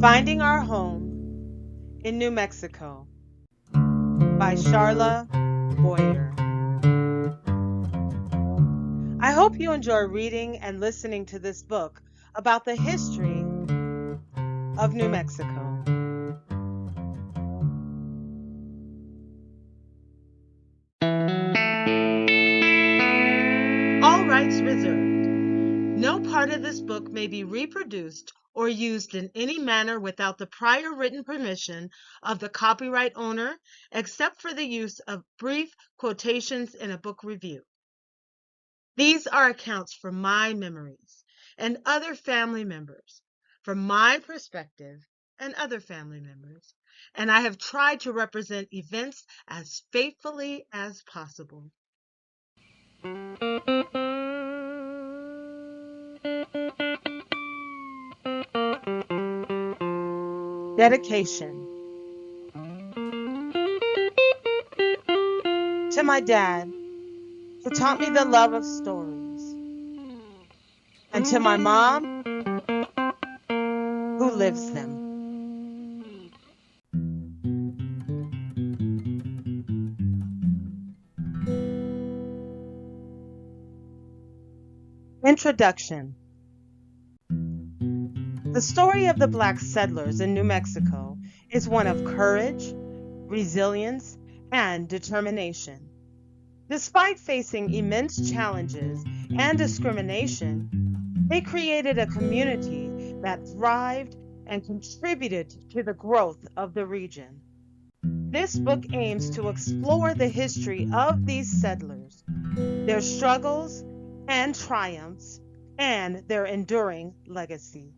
Finding Our Home in New Mexico by Charla Boyer. I hope you enjoy reading and listening to this book about the history of New Mexico. All rights reserved. No part of this book may be reproduced or used in any manner without the prior written permission of the copyright owner, except for the use of brief quotations in a book review. These are accounts from my memories and other family members, from my perspective and other family members, and I have tried to represent events as faithfully as possible. Dedication. To my dad, who taught me the love of stories, and to my mom, who lives them. Introduction. The story of the Black settlers in New Mexico is one of courage, resilience, and determination. Despite facing immense challenges and discrimination, they created a community that thrived and contributed to the growth of the region. This book aims to explore the history of these settlers, their struggles and triumphs, and their enduring legacy.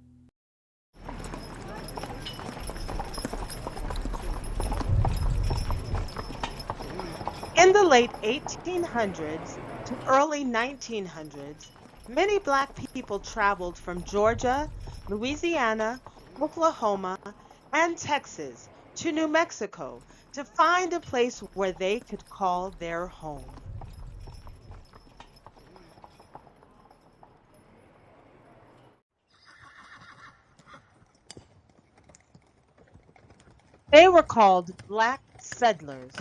In the late 1800s to early 1900s, many Black people traveled from Georgia, Louisiana, Oklahoma, and Texas to New Mexico to find a place where they could call their home. They were called Black settlers,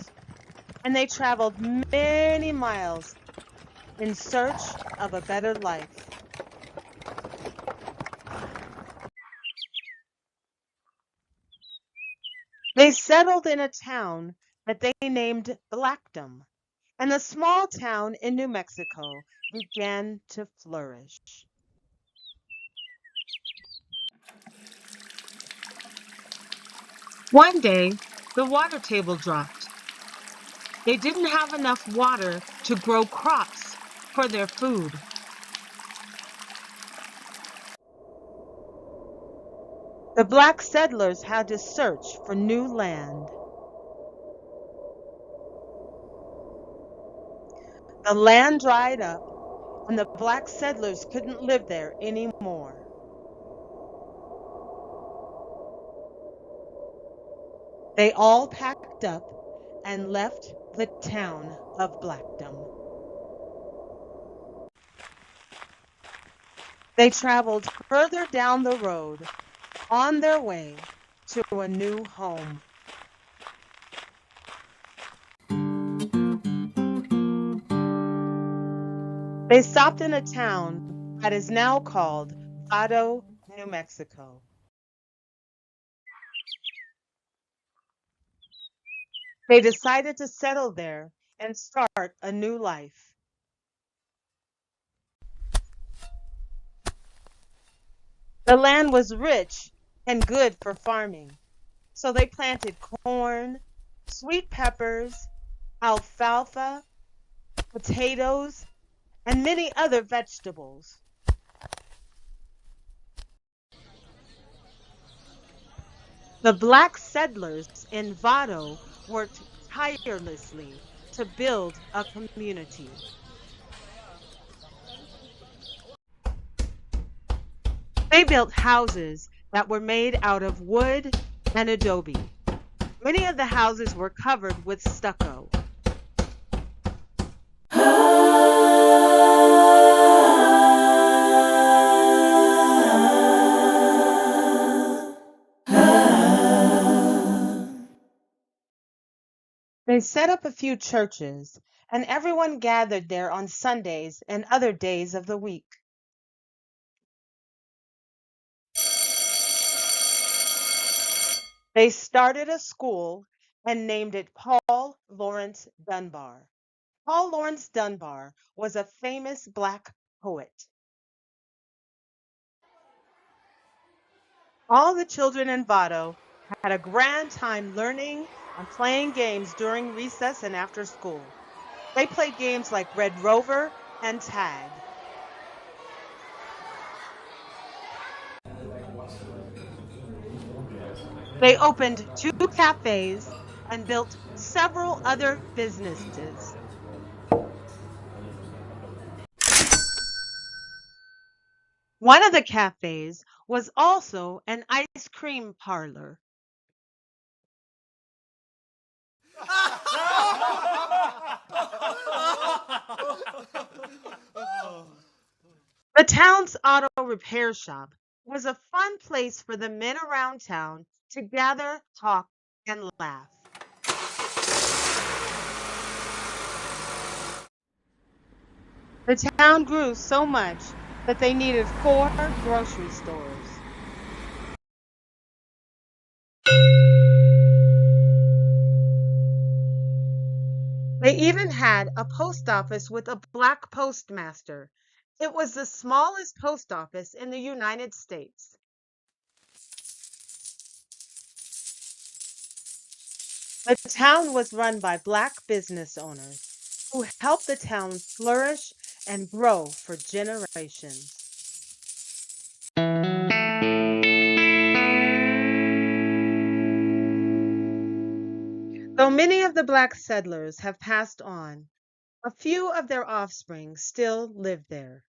and they traveled many miles in search of a better life. They settled in a town that they named Blackdom, and the small town in New Mexico began to flourish. One day, the water table dropped. They didn't have enough water to grow crops for their food. The Black settlers had to search for new land. The land dried up, and the Black settlers couldn't live there anymore. They all packed up and left the town of Blackdom. They traveled further down the road on their way to a new home. They stopped in a town that is now called Vado, New Mexico. They decided to settle there and start a new life. The land was rich and good for farming, so they planted corn, sweet peppers, alfalfa, potatoes, and many other vegetables. The Black settlers in Vado worked tirelessly to build a community. They built houses that were made out of wood and adobe. Many of the houses were covered with stucco. They set up a few churches, and everyone gathered there on Sundays and other days of the week. They started a school and named it Paul Laurence Dunbar. Paul Laurence Dunbar was a famous Black poet. All the children in Vado had a grand time learning and playing games during recess and after school. They played games like Red Rover and Tag. They opened 2 cafes and built several other businesses. One of the cafes was also an ice cream parlor. The town's auto repair shop was a fun place for the men around town to gather, talk, and laugh. The town grew so much that they needed 4 grocery stores. They even had a post office with a black postmaster. It was the smallest post office in the United States. The town was run by Black business owners who helped the town flourish and grow for generations. Though many of the Black settlers have passed on, a few of their offspring still live there.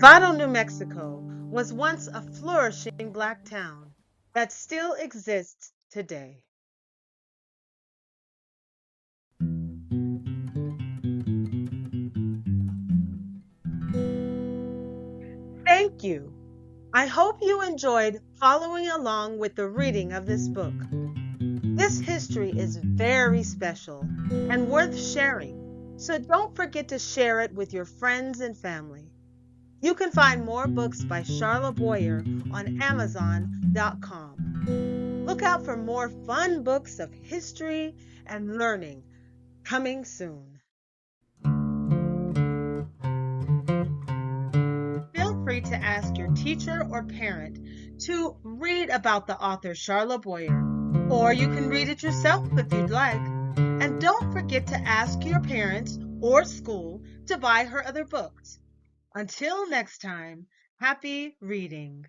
Vado, New Mexico was once a flourishing Black town that still exists today. Thank you. I hope you enjoyed following along with the reading of this book. This history is very special and worth sharing, so don't forget to share it with your friends and family. You can find more books by Charlotte Boyer on Amazon.com. Look out for more fun books of history and learning coming soon. Feel free to ask your teacher or parent to read about the author Charlotte Boyer, or you can read it yourself if you'd like. And don't forget to ask your parents or school to buy her other books. Until next time, happy reading.